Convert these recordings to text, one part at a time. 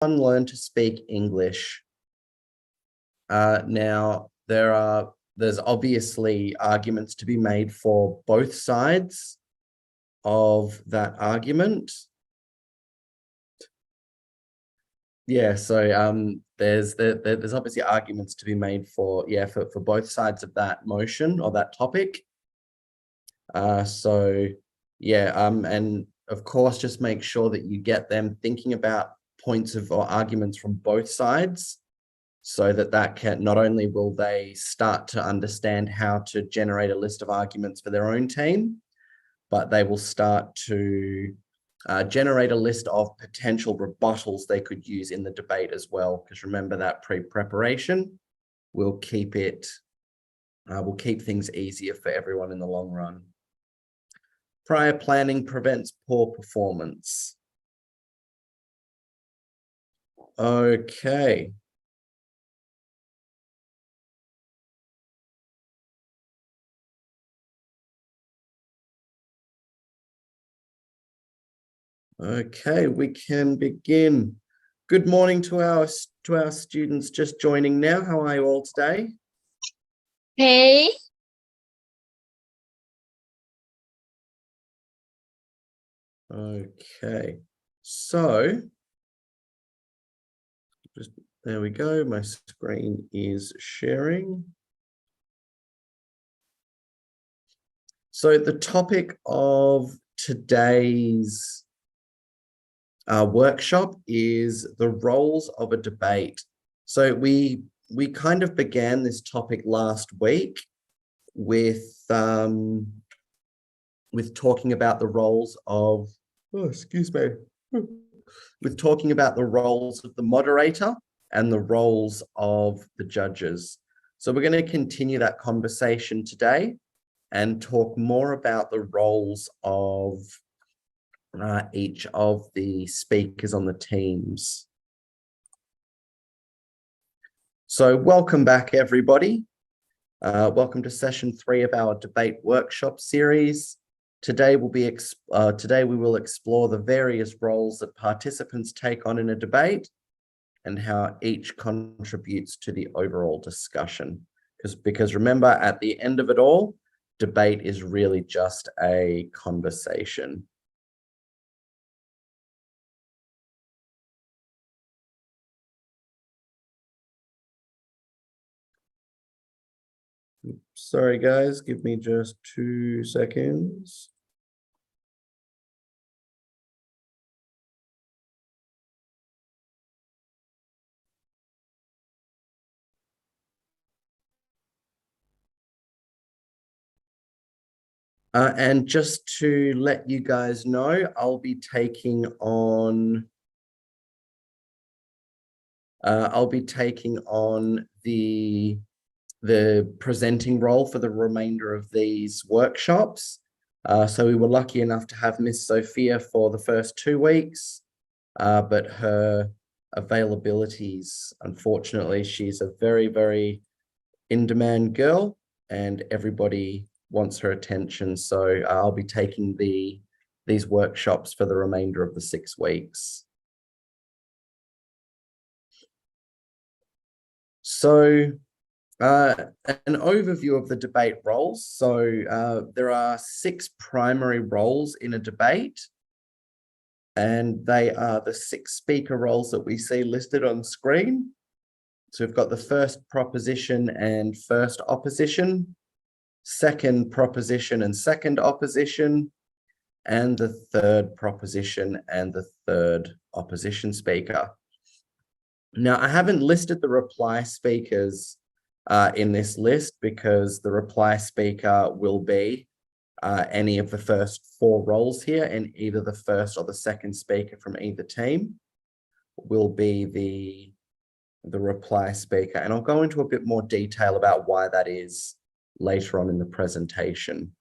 learn to speak English? Now, there's obviously arguments to be made for both sides of that argument. Yeah, so there's obviously arguments to be made for both sides of that motion or that topic. And of course, just make sure that you get them thinking about points of or arguments from both sides, so that can not only will they start to understand how to generate a list of arguments for their own team, but they will start to generate a list of potential rebuttals they could use in the debate as well. Because remember, that pre-preparation will keep things easier for everyone in the long run. Prior planning prevents poor performance. Okay. Okay, we can begin. Good morning to our students just joining now. How are you all today? Hey. Okay, so there we go. My screen is sharing. So the topic of today's workshop is the roles of a debate. So we kind of began this topic last week with talking about the roles of, with talking about the roles of the moderator and the roles of the judges. So we're going to continue that conversation today and talk more about the roles of each of the speakers on the teams. So welcome back, everybody. Welcome to session 3 of our debate workshop series. Today we will explore the various roles that participants take on in a debate and how each contributes to the overall discussion. Because remember, at the end of it all, debate is really just a conversation. Sorry, guys, give me just 2 seconds. And just to let you guys know, I'll be taking on the presenting role for the remainder of these workshops. So we were lucky enough to have Miss Sophia for the first 2 weeks, but her availabilities, unfortunately, she's a very, very in-demand girl and everybody wants her attention. So I'll be taking these workshops for the remainder of the 6 weeks. So an overview of the debate roles. So there are 6 primary roles in a debate, and they are the 6 speaker roles that we see listed on screen. So we've got the first proposition and first opposition, second proposition and second opposition, and the third proposition and the third opposition speaker. Now, I haven't listed the reply speakers in this list because the reply speaker will be any of the first 4 roles here, and either the first or the second speaker from either team will be the reply speaker. And I'll go into a bit more detail about why that is later on in the presentation.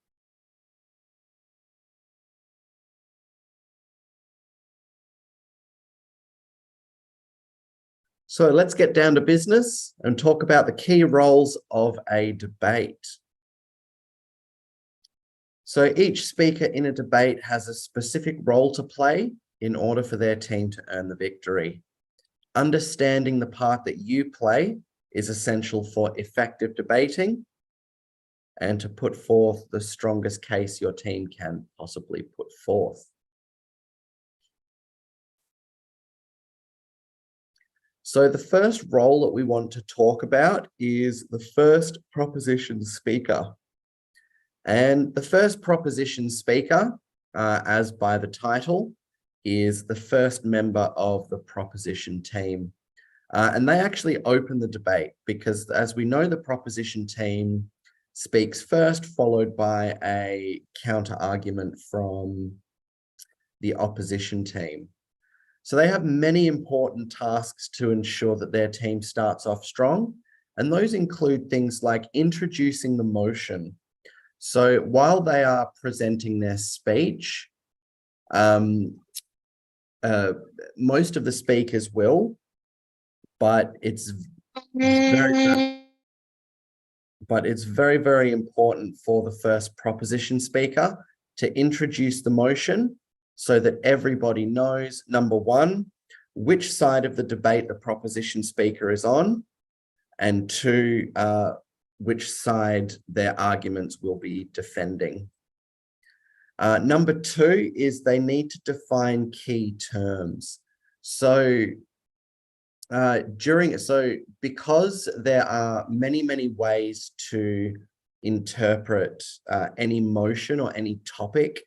So let's get down to business and talk about the key roles of a debate. So each speaker in a debate has a specific role to play in order for their team to earn the victory. understanding the part that you play is essential for effective debating and to put forth the strongest case your team can possibly put forth. So the first role that we want to talk about is the first proposition speaker. And the first proposition speaker, as by the title, is the first member of the proposition team. And they actually open the debate because, as we know, the proposition team speaks first, followed by a counter argument from the opposition team. So they have many important tasks to ensure that their team starts off strong. And those include things like introducing the motion. So while they are presenting their speech, most of the speakers will, but it's very, very important for the first proposition speaker to introduce the motion so that everybody knows, number one, which side of the debate the proposition speaker is on, and two, which side their arguments will be defending. Number two is they need to define key terms. So because there are many ways to interpret any motion or any topic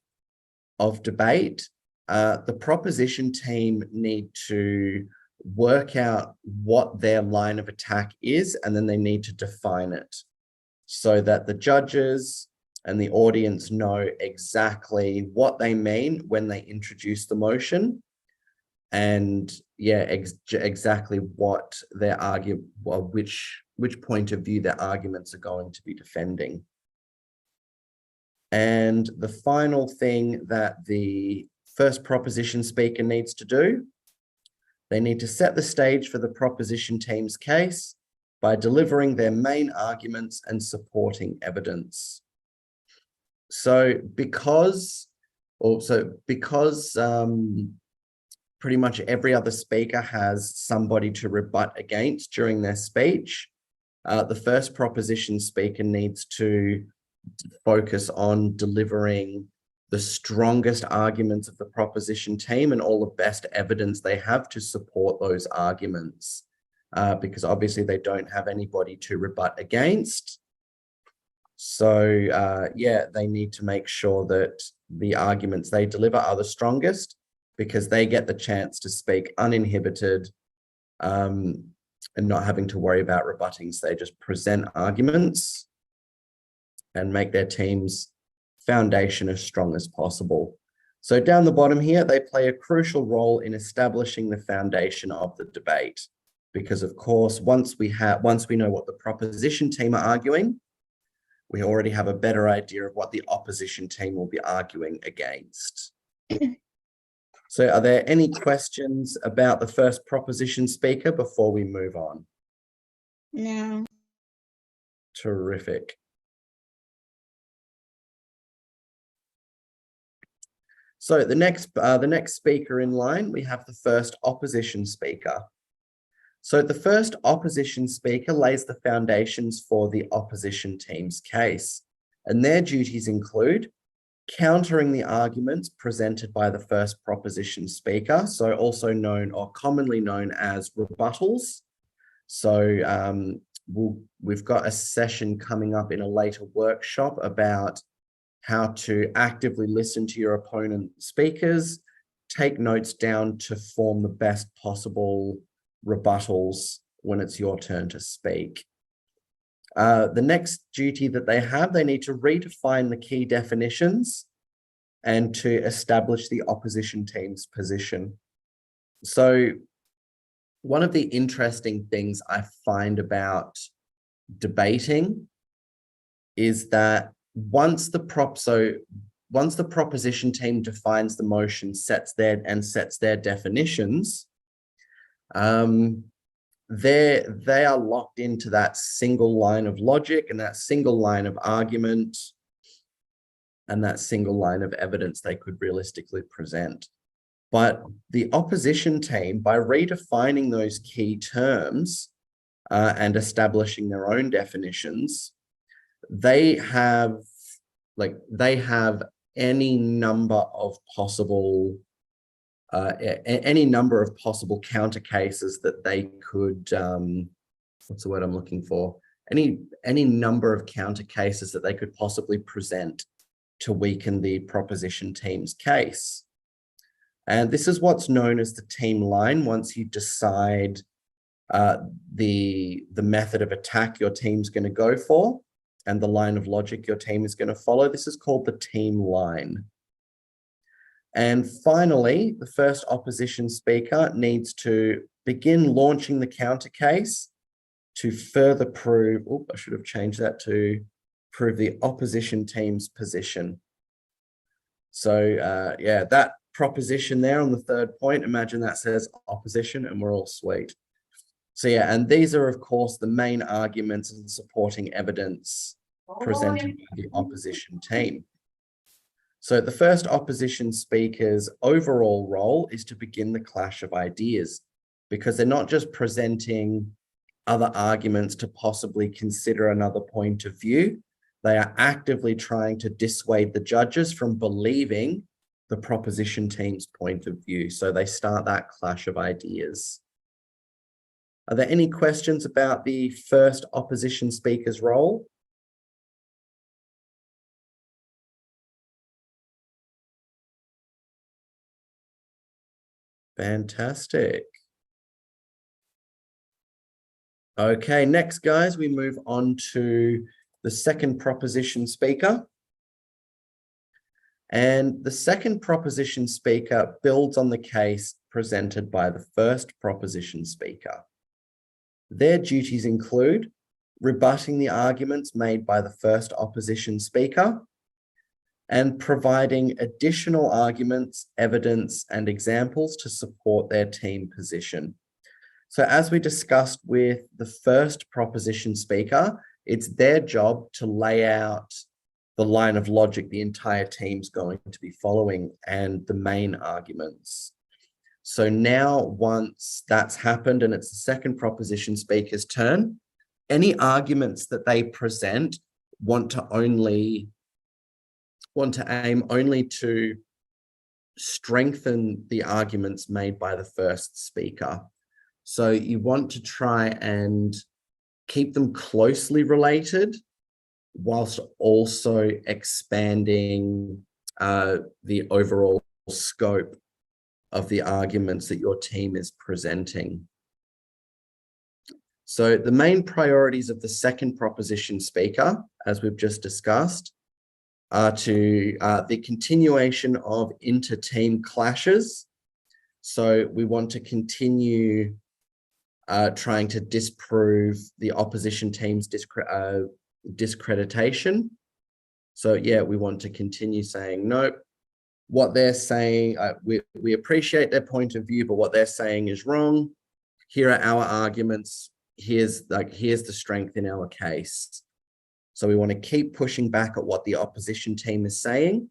of debate, the proposition team need to work out what their line of attack is, and then they need to define it so that the judges and the audience know exactly what they mean when they introduce the motion, and exactly what their which point of view their arguments are going to be defending. And the final thing that the first proposition speaker needs to do, they need to set the stage for the proposition team's case by delivering their main arguments and supporting evidence. So because pretty much every other speaker has somebody to rebut against during their speech, the first proposition speaker needs to focus on delivering the strongest arguments of the proposition team and all the best evidence they have to support those arguments, because obviously they don't have anybody to rebut against. So they need to make sure that the arguments they deliver are the strongest, because they get the chance to speak uninhibited and not having to worry about rebutting. So they just present arguments and make their team's foundation as strong as possible. So down the bottom here, they play a crucial role in establishing the foundation of the debate, because of course, once we know what the proposition team are arguing, we already have a better idea of what the opposition team will be arguing against. So are there any questions about the first proposition speaker before we move on? No. Terrific. So the next speaker in line, we have the first opposition speaker. So the first opposition speaker lays the foundations for the opposition team's case, and their duties include countering the arguments presented by the first proposition speaker, so also known or commonly known as rebuttals. So we've got a session coming up in a later workshop about how to actively listen to your opponent's speakers, take notes down to form the best possible rebuttals when it's your turn to speak. The next duty that they have, they need to redefine the key definitions and to establish the opposition team's position. So one of the interesting things I find about debating is that once the proposition team defines the motion, sets their definitions, they are locked into that single line of logic and that single line of argument and that single line of evidence they could realistically present. But the opposition team, by redefining those key terms and establishing their own definitions, they have any number of possible counter cases that they could what's the word I'm looking for? Any number of counter cases that they could possibly present to weaken the proposition team's case. And this is what's known as the team line. Once you decide the method of attack your team's going to go for and the line of logic your team is going to follow, this is called the team line. And finally, the first opposition speaker needs to begin launching the counter case to further prove, I should have changed that to prove the opposition team's position. So yeah, that proposition there on the third point, imagine that says opposition and we're all sweet. So yeah, and these are of course the main arguments and supporting evidence presented by the opposition team. So the first opposition speaker's overall role is to begin the clash of ideas, because they're not just presenting other arguments to possibly consider another point of view. They are actively trying to dissuade the judges from believing the proposition team's point of view. So they start that clash of ideas. Are there any questions about the first opposition speaker's role? Fantastic. Okay, next, guys, we move on to the second proposition speaker. And the second proposition speaker builds on the case presented by the first proposition speaker. Their duties include rebutting the arguments made by the first opposition speaker and providing additional arguments, evidence, and examples to support their team position. So as we discussed with the first proposition speaker, it's their job to lay out the line of logic the entire team's going to be following and the main arguments. So now once that's happened and it's the second proposition speaker's turn, any arguments that they present want to aim only to strengthen the arguments made by the first speaker. So you want to try and keep them closely related whilst also expanding the overall scope of the arguments that your team is presenting. So the main priorities of the second proposition speaker, as we've just discussed, are to the continuation of inter-team clashes. So we want to continue trying to disprove the opposition team's discreditation. So yeah, we want to continue saying, nope, what they're saying, we appreciate their point of view, but what they're saying is wrong. Here are our arguments. Here's the strength in our case. So we want to keep pushing back at what the opposition team is saying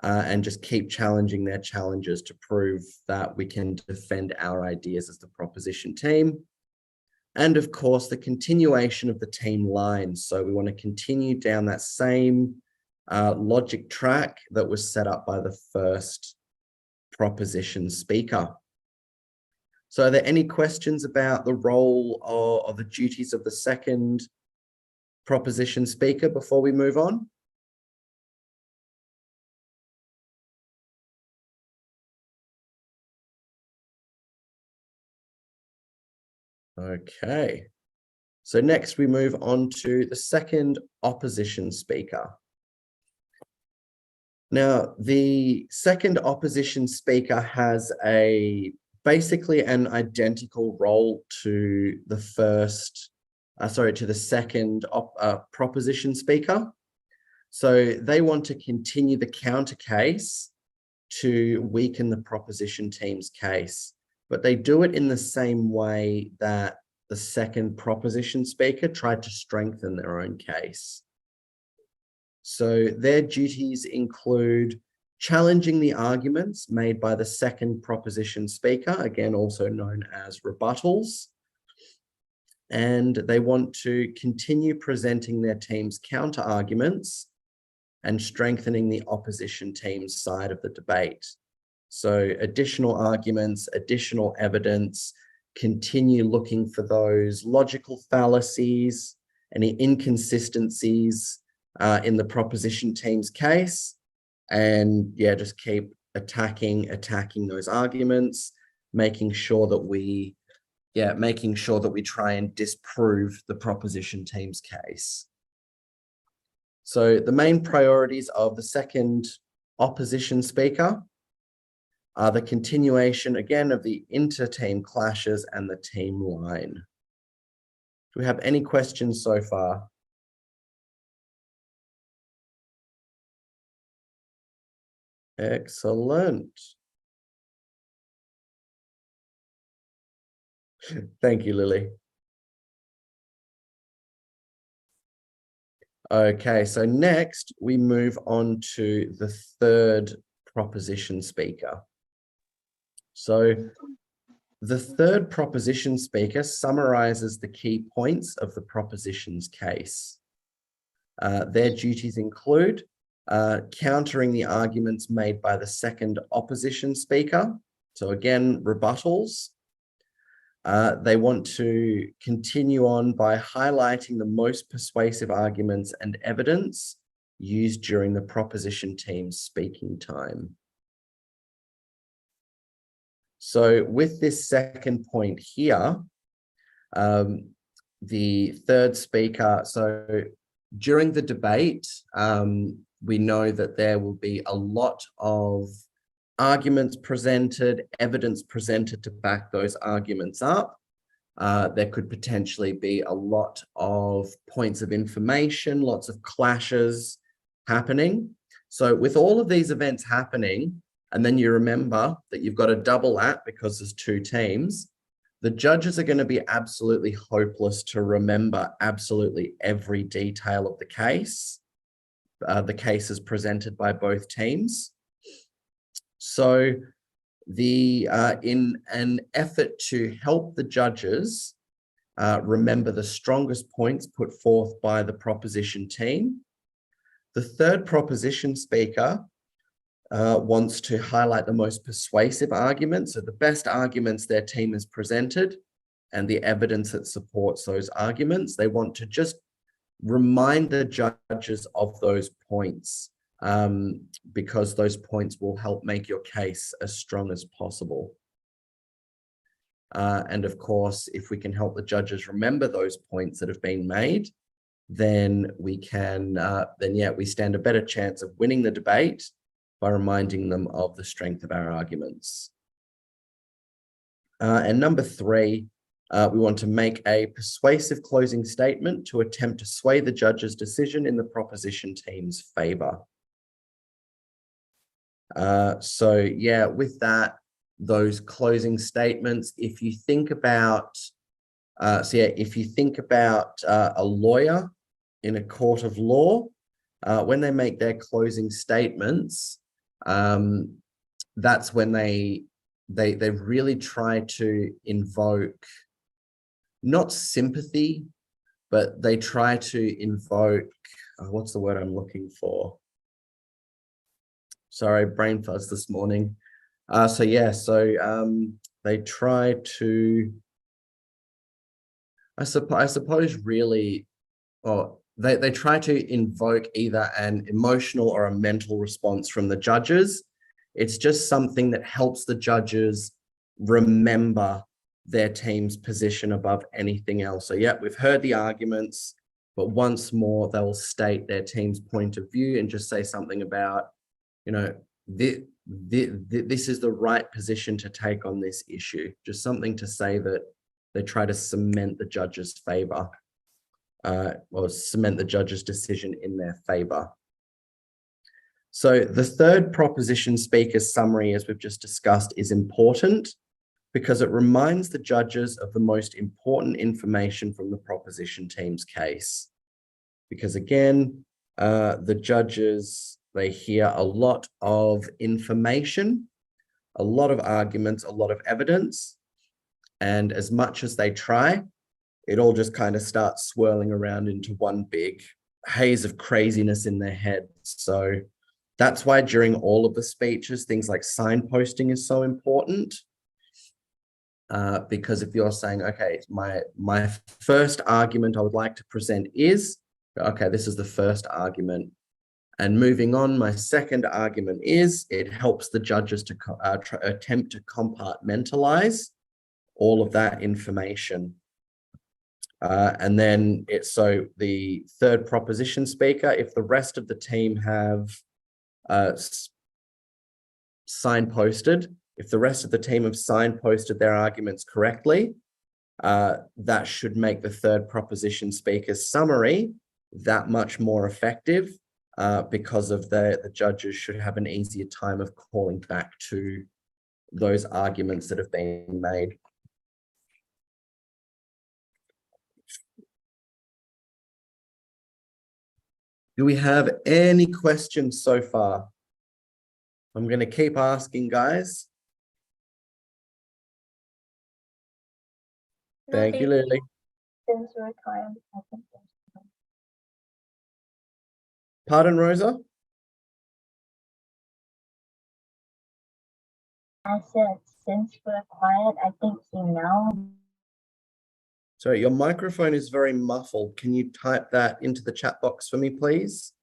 and just keep challenging their challenges to prove that we can defend our ideas as the proposition team. And of course, the continuation of the team line. So we want to continue down that same logic track that was set up by the first proposition speaker. So are there any questions about the role or the duties of the second proposition speaker before we move on? Okay. So next we move on to the second opposition speaker. Now, the second opposition speaker has basically an identical role to the second proposition speaker. So they want to continue the counter case to weaken the proposition team's case, but they do it in the same way that the second proposition speaker tried to strengthen their own case. So their duties include challenging the arguments made by the second proposition speaker, again, also known as rebuttals. And they want to continue presenting their team's counter arguments and strengthening the opposition team's side of the debate. So additional arguments, additional evidence, continue looking for those logical fallacies, any inconsistencies in the proposition team's case. And yeah, just keep attacking those arguments, making sure that we try and disprove the proposition team's case. So the main priorities of the second opposition speaker are the continuation, again, of the inter-team clashes and the team line. Do we have any questions so far? Excellent. Thank you, Lily. Okay, so next we move on to the third proposition speaker. So the third proposition speaker summarizes the key points of the proposition's case. Their duties include countering the arguments made by the second opposition speaker. So again, rebuttals. They want to continue on by highlighting the most persuasive arguments and evidence used during the proposition team's speaking time. So with this second point here, the third speaker, so during the debate, we know that there will be a lot of arguments presented, evidence presented to back those arguments up. There could potentially be a lot of points of information, lots of clashes happening. So with all of these events happening, and then you remember that you've got a double act because there's two teams, the judges are going to be absolutely hopeless to remember absolutely every detail of the case. The case is presented by both teams. So in an effort to help the judges remember the strongest points put forth by the proposition team, the third proposition speaker wants to highlight the most persuasive arguments, so the best arguments their team has presented and the evidence that supports those arguments. They want to just remind the judges of those points because those points will help make your case as strong as possible. And of course, if we can help the judges remember those points that have been made, then we can, we stand a better chance of winning the debate by reminding them of the strength of our arguments. And number three, we want to make a persuasive closing statement to attempt to sway the judge's decision in the proposition team's favor. So yeah, with that, those closing statements, if you think about, if you think about a lawyer in a court of law, when they make their closing statements, that's when they really try to invoke not sympathy, but they try to invoke, what's the word I'm looking for? Sorry, brain fuzz this morning. They try to, I suppose really, they try to invoke either an emotional or a mental response from the judges. It's just something that helps the judges remember their team's position above anything else. So yeah, we've heard the arguments, but once more, they'll state their team's point of view and just say something about, you know, this is the right position to take on this issue. Just something to say that they try to cement the judge's favor, or cement the judge's decision in their favor. So the third proposition speaker's summary, as we've just discussed, is important because it reminds the judges of the most important information from the proposition team's case. Because again, the judges They hear a lot of information, a lot of arguments, a lot of evidence. And as much as they try, it all just kind of starts swirling around into one big haze of craziness in their head. So that's why during all of the speeches, things like signposting is so important. Because if you're saying, okay, my first argument I would like to present is, okay, this is the first argument. And moving on, my second argument is, it helps the judges to attempt to compartmentalize all of that information. And then so the third proposition speaker, if the rest of the team have signposted, if the rest of the team have signposted their arguments correctly, that should make the third proposition speaker's summary that much more effective, because of the judges should have an easier time of calling back to those arguments that have been made. Do we have any questions so far? I'm going to keep asking, guys. Thank you, Lily. Since we're tired, I think Pardon, Rosa? I said, since we're quiet, I think you know. Sorry, your microphone is very muffled. Can you type that into the chat box for me, please?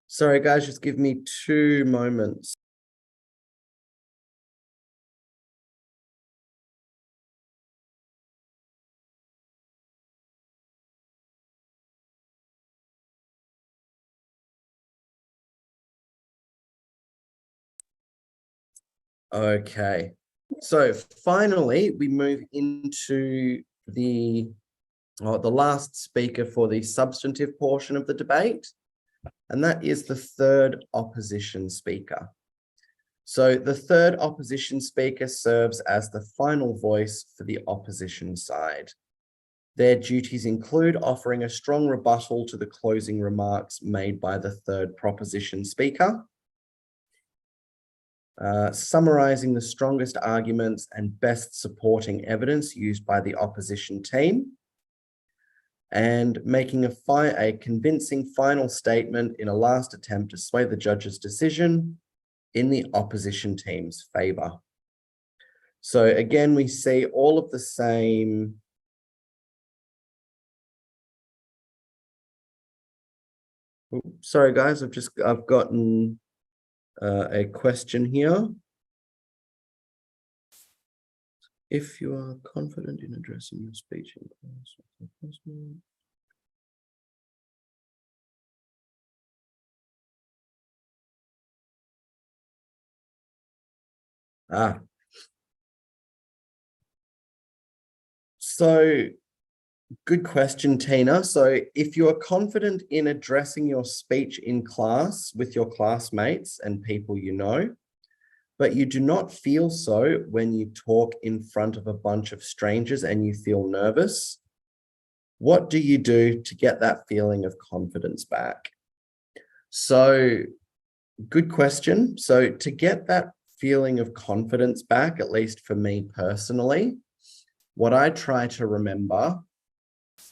Sorry, guys, just give me 2 moments. Okay, so finally, we move into the last speaker for the substantive portion of the debate, and that is the third opposition speaker. So the third opposition speaker serves as the final voice for the opposition side. Their duties include offering a strong rebuttal to the closing remarks made by the third proposition speaker, summarizing the strongest arguments and best supporting evidence used by the opposition team, and making a convincing final statement in a last attempt to sway the judge's decision in the opposition team's favor. So again, we see all of the same sorry guys, I've gotten a question here. If you are confident in addressing your speech in class, so good question, Tina. So if you are confident in addressing your speech in class with your classmates and people you know, but you do not feel so when you talk in front of a bunch of strangers and you feel nervous, what do you do to get that feeling of confidence back? So good question. So to get that feeling of confidence back, at least for me personally, what I try to remember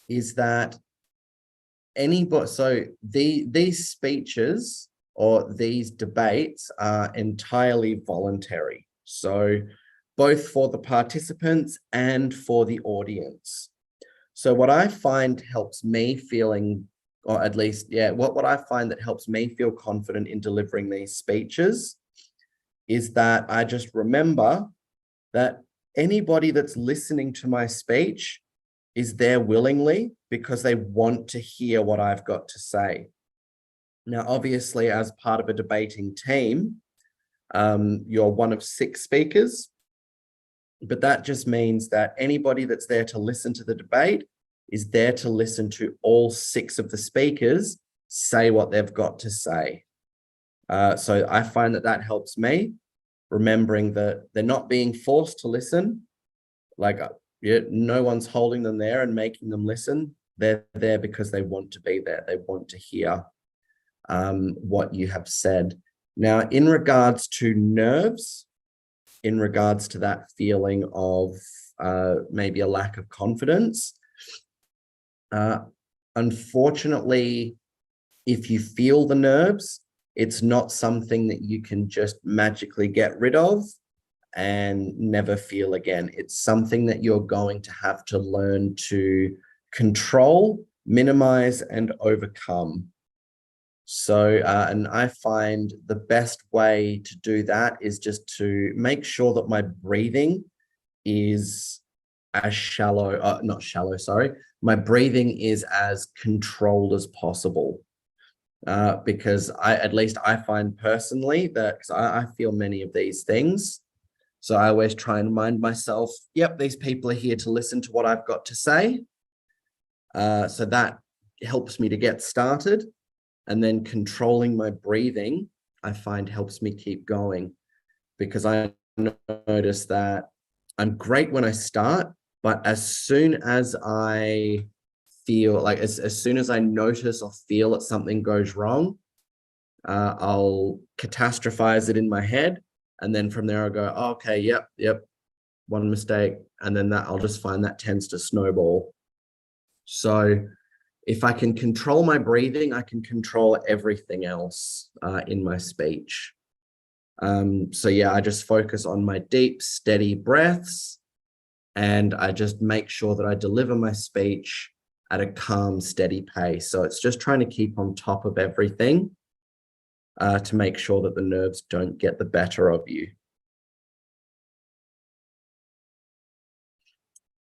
is that these speeches or these debates are entirely voluntary. So both for the participants and for the audience. So what I find helps me feeling, or at least, what I find that helps me feel confident in delivering these speeches is that I just remember that anybody that's listening to my speech is there willingly because they want to hear what I've got to say. Now, obviously, as part of a debating team, you're one of 6 speakers, but that just means that anybody that's there to listen to the debate is there to listen to all 6 of the speakers say what they've got to say. So I find that helps me, remembering that they're not being forced to listen. Like Yeah, no one's holding them there and making them listen. They're there because they want to be there. They want to hear what you have said. Now, in regards to nerves, in regards to that feeling of maybe a lack of confidence, unfortunately, if you feel the nerves, it's not something that you can just magically get rid of and never feel again. It's something that you're going to have to learn to control, minimize, and overcome. So, and I find the best way to do that is just to make sure that my breathing is as shallow, not shallow, sorry. My breathing is as controlled as possible. Because at least I find personally that, because I feel many of these things. So I always try and remind myself, yep, these people are here to listen to what I've got to say. So that helps me to get started. And then controlling my breathing, I find helps me keep going, because I notice that I'm great when I start, but as soon as I feel like, as soon as I notice or feel that something goes wrong, I'll catastrophize it in my head. And then from there I'll go, oh, okay, yep, one mistake. And then that I'll just find that tends to snowball. So if I can control my breathing, I can control everything else in my speech. So yeah, I just focus on my deep, steady breaths, and I just make sure that I deliver my speech at a calm, steady pace. So it's just trying to keep on top of everything to make sure that the nerves don't get the better of you.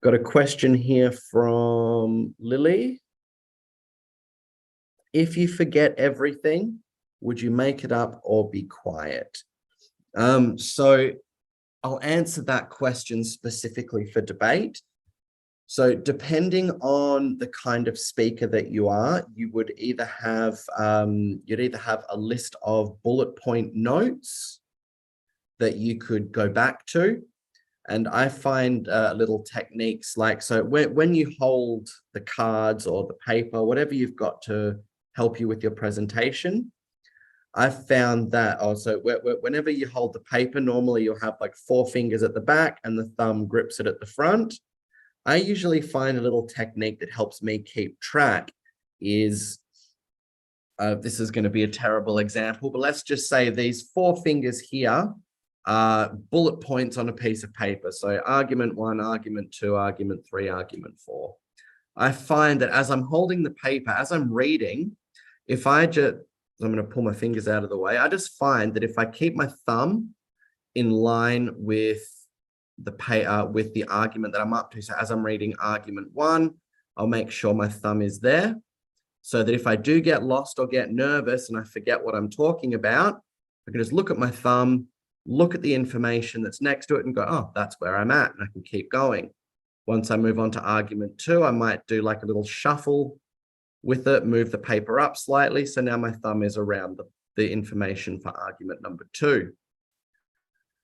Got a question here from Lily. If you forget everything, would you make it up or be quiet? So I'll answer that question specifically for debate. So depending on the kind of speaker that you are, you would either have a list of bullet point notes that you could go back to. And I find little techniques like, so when you hold the cards or the paper, whatever you've got to help you with your presentation, I've found that also whenever you hold the paper, normally you'll have like 4 fingers at the back and the thumb grips it at the front. I usually find a little technique that helps me keep track is, this is going to be a terrible example, but let's just say these 4 fingers here are bullet points on a piece of paper. So argument 1, argument 2, argument 3, argument 4. I find that as I'm holding the paper, as I'm reading, I'm going to pull my fingers out of the way. I just find that if I keep my thumb in line with the argument that I'm up to, so as I'm reading argument 1, I'll make sure my thumb is there, so that if I do get lost or get nervous and I forget what I'm talking about, I can just look at my thumb, look at the information that's next to it and go, oh, that's where I'm at, and I can keep going. Once I move on to argument 2, I might do like a little shuffle with it, move the paper up slightly. So now my thumb is around the information for argument number 2.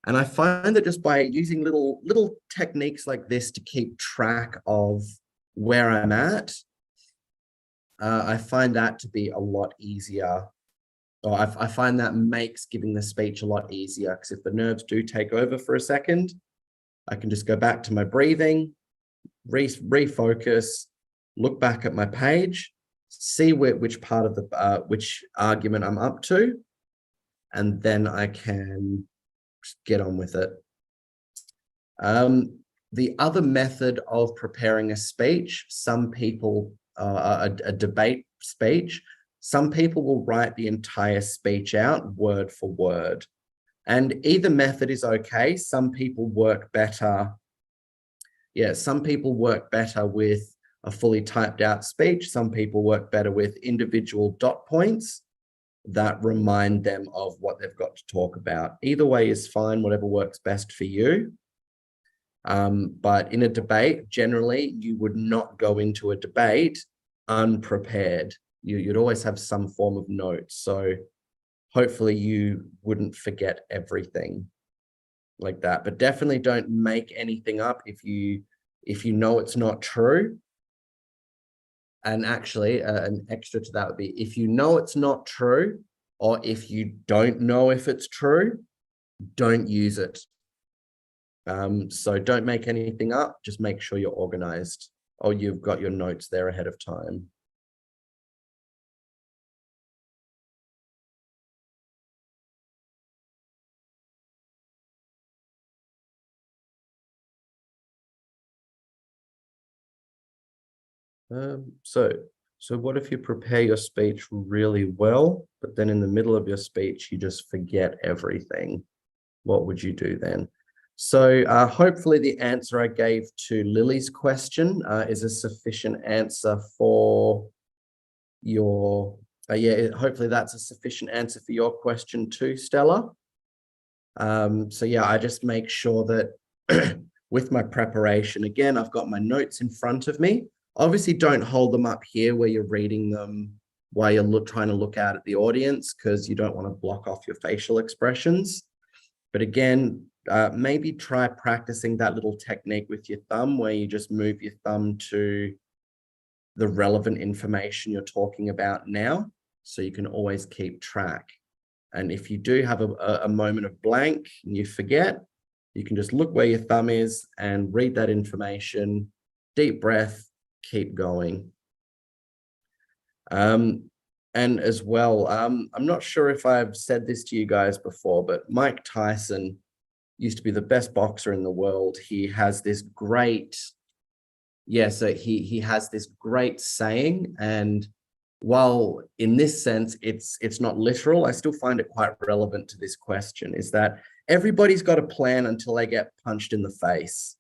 And I find that just by using little techniques like this to keep track of where I'm at, I find that to be a lot easier. Or I find that makes giving the speech a lot easier, because if the nerves do take over for a second, I can just go back to my breathing, refocus, look back at my page, see which part of which argument I'm up to, and then I can get on with it. The other method of preparing a speech, some people, a debate speech, some people will write the entire speech out word for word. And either method is okay. Some people work better. Yeah, some people work better with a fully typed out speech. Some people work better with individual dot points that remind them of what they've got to talk about. Either way is fine, whatever works best for you. But in a debate, generally, you would not go into a debate unprepared. You'd always have some form of notes. So hopefully you wouldn't forget everything like that. But definitely don't make anything up. If you if you know it's not true. And actually, an extra to that would be if you know it's not true, or if you don't know if it's true, don't use it. So don't make anything up, just make sure you're organized, or you've got your notes there ahead of time. So what if you prepare your speech really well, but then in the middle of your speech, you just forget everything? What would you do then? So hopefully the answer I gave to Lily's question is a sufficient answer for your, hopefully that's a sufficient answer for your question too, Stella. So yeah, I just make sure that with my preparation, again, I've got my notes in front of me. Obviously don't hold them up here where you're reading them while you're trying to look out at the audience, because you don't want to block off your facial expressions. But again, maybe try practicing that little technique with your thumb where you just move your thumb to the relevant information you're talking about now, so you can always keep track. And if you do have a moment of blank and you forget, you can just look where your thumb is and read that information, deep breath, keep going. And as well, I'm not sure if I've said this to you guys before, but Mike Tyson used to be the best boxer in the world. He has this great, so he has this great saying, and while in this sense it's not literal, I still find it quite relevant to this question, is that everybody's got a plan until they get punched in the face.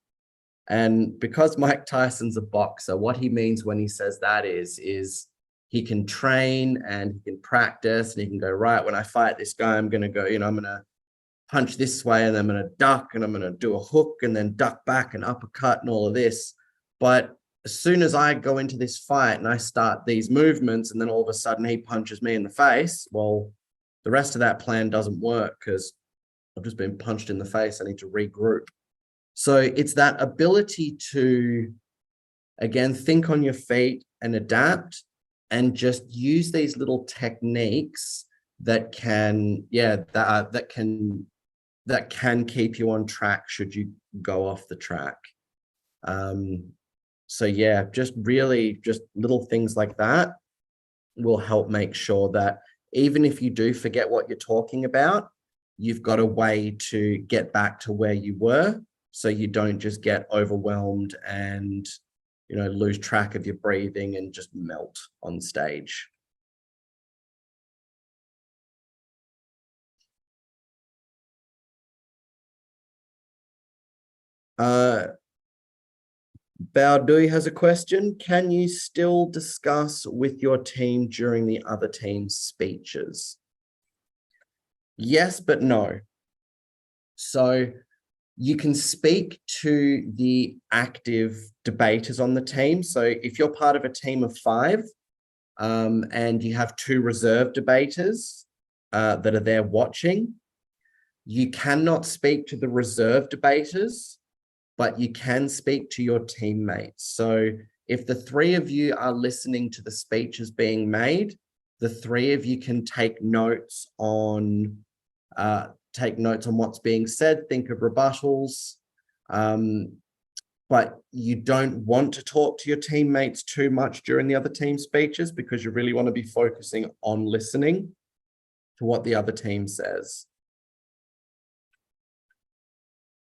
And because Mike Tyson's a boxer, what he means when he says that is he can train and he can practice and he can go, right, when I fight this guy, I'm going to go, I'm going to punch this way and then I'm going to duck and I'm going to do a hook and then duck back and uppercut and all of this. But as soon as I go into this fight and I start these movements and then all of a sudden he punches me in the face, well, the rest of that plan doesn't work because I've just been punched in the face. I need to regroup. So it's that ability to, again, think on your feet and adapt and just use these little techniques that can, that can keep you on track should you go off the track. So yeah, just little things like that will help make sure that even if you do forget what you're talking about, you've got a way to get back to where you were, so you don't just get overwhelmed and, lose track of your breathing and just melt on stage. Baudouin has a question. Can you still discuss with your team during the other team's speeches? Yes, but no. So you can speak to the active debaters on the team. So if you're part of a team of 5 and you have 2 reserve debaters that are there watching, you cannot speak to the reserve debaters, but you can speak to your teammates. So if the 3 of you are listening to the speeches being made, the 3 of you can take notes on what's being said, think of rebuttals, but you don't want to talk to your teammates too much during the other team speeches because you really want to be focusing on listening to what the other team says.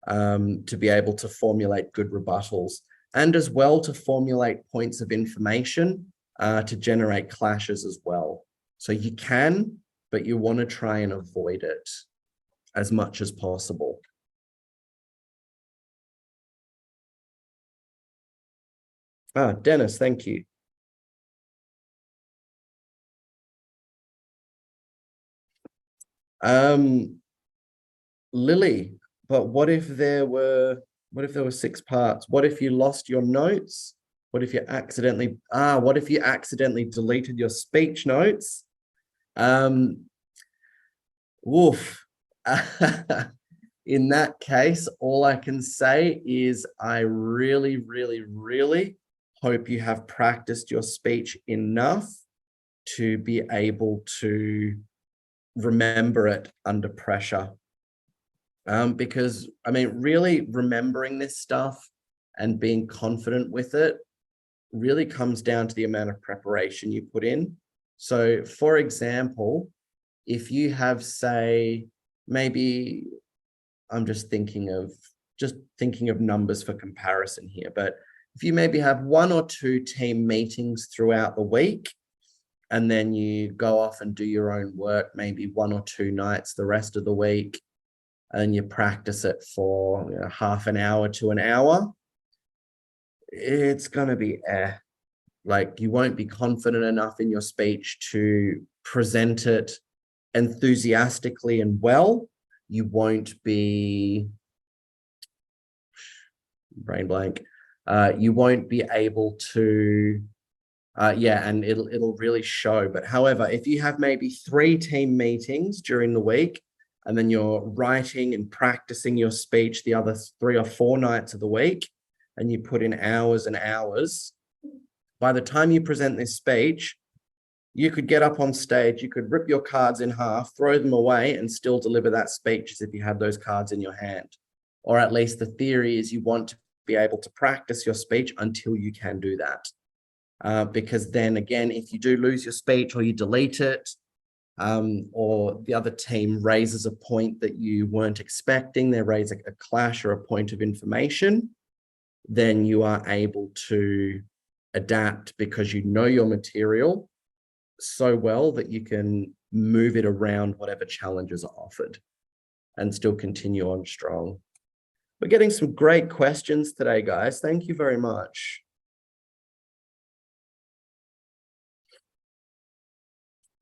To be able to formulate good rebuttals, and as well to formulate points of information to generate clashes as well. So you can, but you want to try and avoid it as much as possible. Dennis, thank you. Lily, but what if there were 6 parts? What if you lost your notes? What if you accidentally deleted your speech notes? Woof. in that case, all I can say is I really, really, really hope you have practiced your speech enough to be able to remember it under pressure. Because, I mean, really remembering this stuff and being confident with it really comes down to the amount of preparation you put in. So, for example, if you have, say, maybe I'm just thinking of numbers for comparison here, but if you maybe have 1 or 2 team meetings throughout the week, and then you go off and do your own work, maybe 1 or 2 nights the rest of the week, and you practice it for half an hour to an hour, it's going to be like you won't be confident enough in your speech to present it enthusiastically and well. You won't be brain blank. You won't be able to and it'll really show. But however, if you have maybe 3 team meetings during the week, and then you're writing and practicing your speech the other 3 or 4 nights of the week, and you put in hours and hours, by the time you present this speech, you could get up on stage, you could rip your cards in half, throw them away, and still deliver that speech as if you had those cards in your hand. Or at least the theory is you want to be able to practice your speech until you can do that. Because then again, if you do lose your speech or you delete it, or the other team raises a point that you weren't expecting, they raise a clash or a point of information, then you are able to adapt because you know your material so well that you can move it around whatever challenges are offered and still continue on strong. We're getting some great questions today, guys. Thank you very much.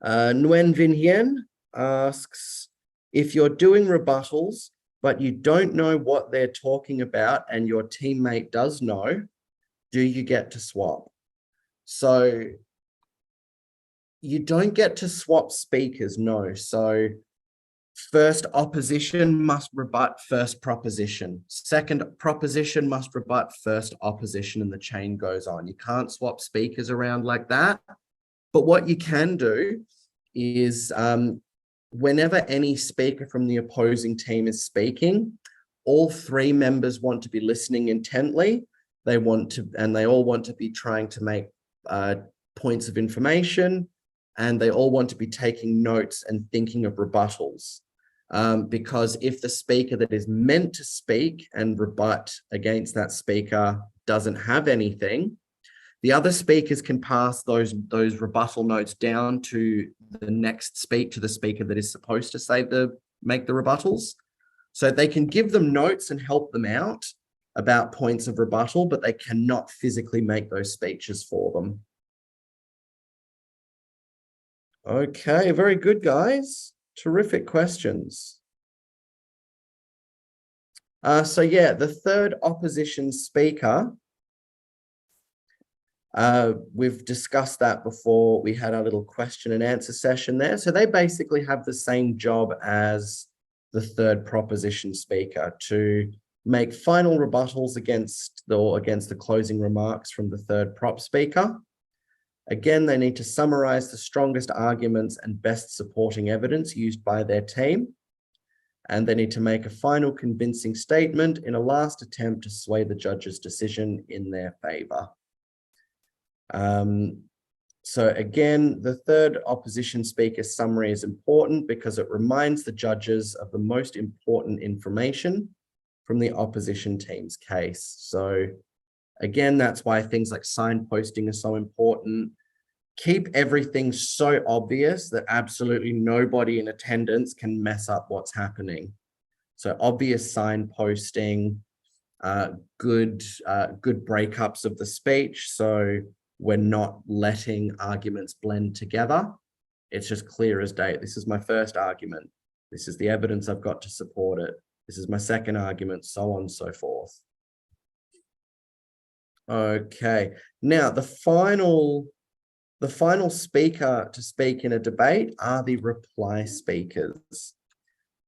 Nguyen Vinh Hien asks, if you're doing rebuttals, but you don't know what they're talking about and your teammate does know, do you get to swap? So you don't get to swap speakers, no. So first opposition must rebut first proposition. Second proposition must rebut first opposition, and the chain goes on. You can't swap speakers around like that. But what you can do is whenever any speaker from the opposing team is speaking, all 3 members want to be listening intently. They all want to be trying to make points of information, and they all want to be taking notes and thinking of rebuttals. Because if the speaker that is meant to speak and rebut against that speaker doesn't have anything, the other speakers can pass those rebuttal notes down to the next to the speaker that is supposed to make the rebuttals. So they can give them notes and help them out about points of rebuttal, but they cannot physically make those speeches for them. Okay, very good, guys. Terrific questions. So yeah, the third opposition speaker, we've discussed that before. We had our little question and answer session there. So they basically have the same job as the third proposition speaker to make final rebuttals against the closing remarks from the third prop speaker. Again, they need to summarize the strongest arguments and best supporting evidence used by their team. And they need to make a final convincing statement in a last attempt to sway the judge's decision in their favor. So again, the third opposition speaker's summary is important because it reminds the judges of the most important information from the opposition team's case. So again, that's why things like signposting are so important. Keep everything so obvious that absolutely nobody in attendance can mess up what's happening. So obvious signposting, good breakups of the speech. So we're not letting arguments blend together. It's just clear as day. This is my first argument. This is the evidence I've got to support it. This is my second argument, so on and so forth. Okay, now the final speaker to speak in a debate are the reply speakers.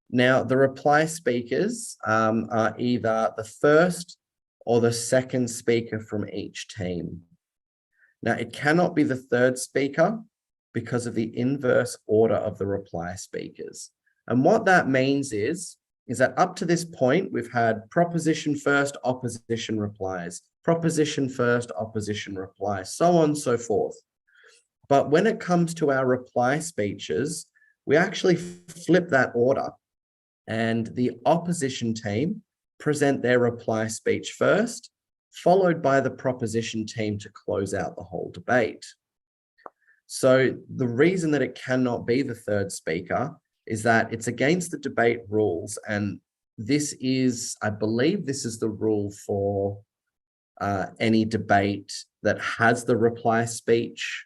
Now, the reply speakers are either the first or the second speaker from each team. Now, it cannot be the third speaker because of the inverse order of the reply speakers. And what that means is that up to this point, we've had proposition first, opposition replies, proposition first, opposition replies, so on and so forth. But when it comes to our reply speeches, we actually flip that order, and the opposition team present their reply speech first, followed by the proposition team to close out the whole debate. So the reason that it cannot be the third speaker is that it's against the debate rules. And this is, I believe this is the rule for any debate that has the reply speech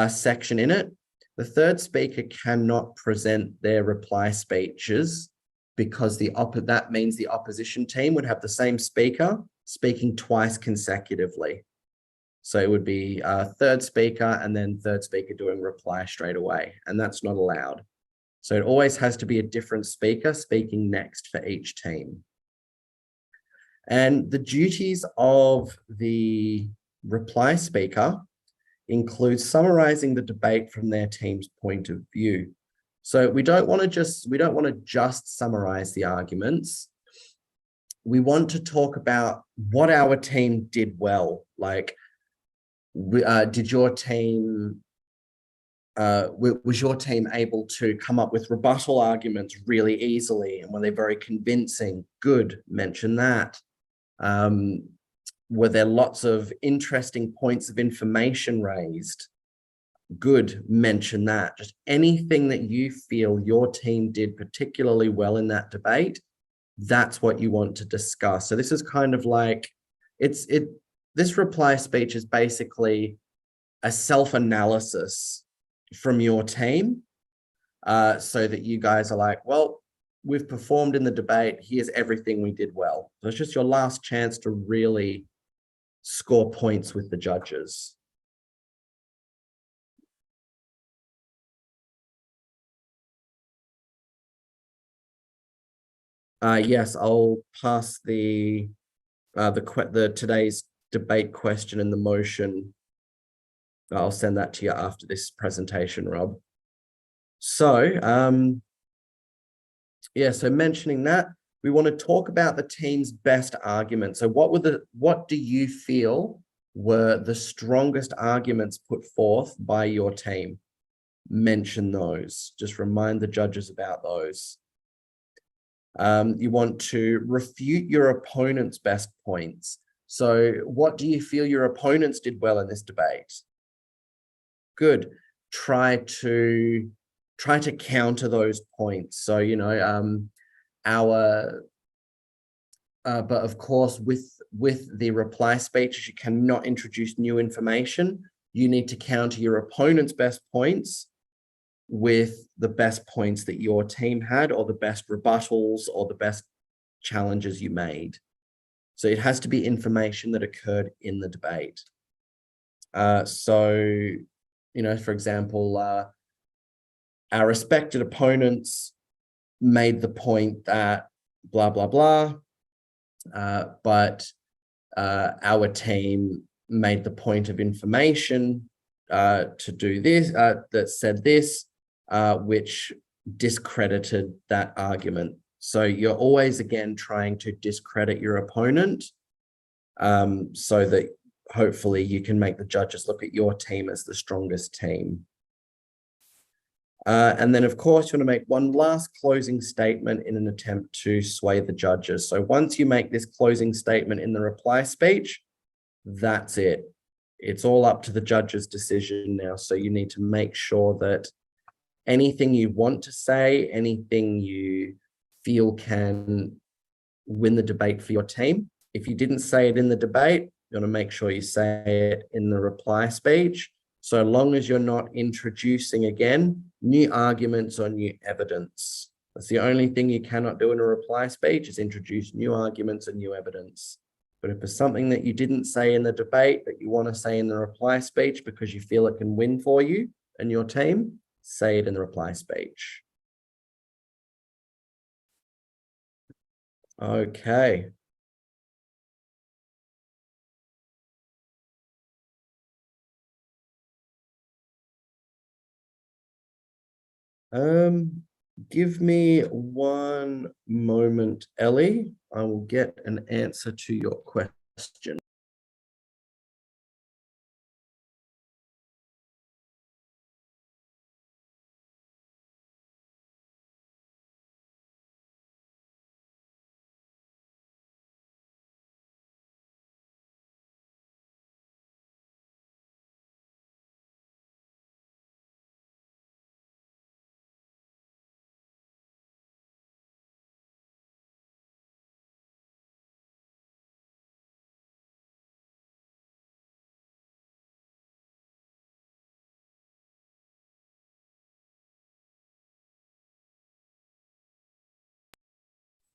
section in it. The third speaker cannot present their reply speeches because that means the opposition team would have the same speaker speaking twice consecutively. So it would be third speaker and then third speaker doing reply straight away, and that's not allowed. So it always has to be a different speaker speaking next for each team. And the duties of the reply speaker include summarizing the debate from their team's point of view. So we don't want to just summarize the arguments. We want to talk about what our team did well. Like, did your team, was your team able to come up with rebuttal arguments really easily? And were they very convincing? Good, mention that. Were there lots of interesting points of information raised? Good, mention that. Just anything that you feel your team did particularly well in that debate, that's what you want to discuss. So this is kind of like, this reply speech is basically a self-analysis from your team, so that you guys are like, well, we've performed in the debate. Here's everything we did well. So it's just your last chance to really score points with the judges. Yes, I'll pass the today's debate question and the motion. I'll send that to you after this presentation, Rob. So, yeah, so mentioning that, we want to talk about the team's best arguments. So what do you feel were the strongest arguments put forth by your team? Mention those. Just remind the judges about those. You want to refute your opponent's best points. So what do you feel your opponents did well in this debate? Good. Try to counter those points. So, you know, but of course, with the reply speeches, you cannot introduce new information. You need to counter your opponent's best points with the best points that your team had, or the best rebuttals, or the best challenges you made. So it has to be information that occurred in the debate. So, you know, for example, our respected opponents made the point that blah, blah, blah, but our team made the point of information to do this, that said this, which discredited that argument. So you're always, again, trying to discredit your opponent, so that hopefully you can make the judges look at your team as the strongest team. And then, of course, you want to make one last closing statement in an attempt to sway the judges. So once you make this closing statement in the reply speech, that's it. It's all up to the judge's decision now. So you need to make sure that anything you want to say, anything you feel can win the debate for your team, if you didn't say it in the debate, you want to make sure you say it in the reply speech, so long as you're not introducing, again, new arguments or new evidence. That's the only thing you cannot do in a reply speech, is introduce new arguments and new evidence. But if there's something that you didn't say in the debate that you want to say in the reply speech because you feel it can win for you and your team, say it in the reply speech. Okay. Give me one moment, Ellie. I will get an answer to your question.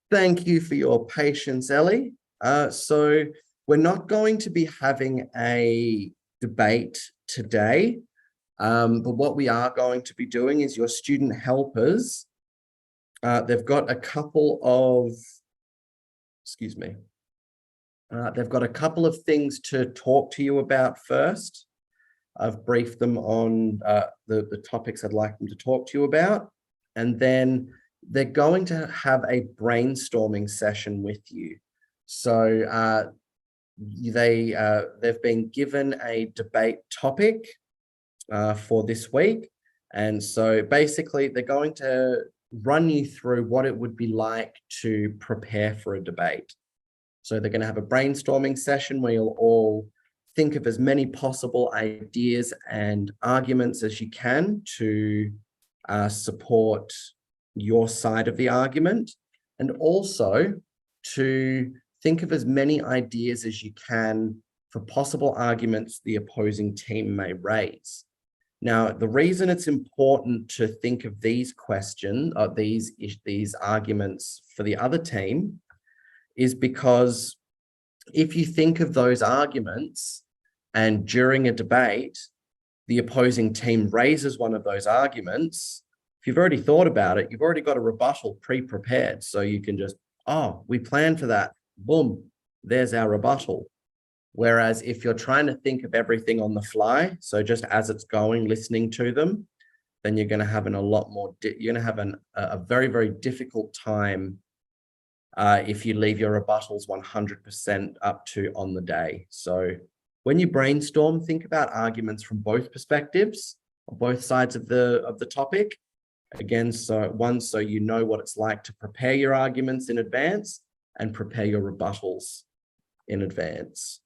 Thank you for your patience, Ellie. So we're not going to be having a debate today, but what we are going to be doing is your student helpers. They've got a couple of, excuse me, they've got a couple of things to talk to you about first. I've briefed them on the topics I'd like them to talk to you about, and then they're going to have a brainstorming session with you. So they've been given a debate topic for this week, and so basically they're going to run you through what it would be like to prepare for a debate. So they're going to have a brainstorming session where you'll all think of as many possible ideas and arguments as you can to support your side of the argument, and also to think of as many ideas as you can for possible arguments the opposing team may raise. Now, the reason it's important to think of these questions, or these arguments for the other team, is because if you think of those arguments and during a debate, the opposing team raises one of those arguments, if you've already thought about it, you've already got a rebuttal pre-prepared. So you can just, oh, we planned for that. Boom, there's our rebuttal. Whereas if you're trying to think of everything on the fly, so just as it's going, listening to them, then you're going to have you're going to have a very, very difficult time if you leave your rebuttals 100% up to on the day. So when you brainstorm, think about arguments from both perspectives, on both sides of the topic. Again, so you know what it's like to prepare your arguments in advance and prepare your rebuttals in advance.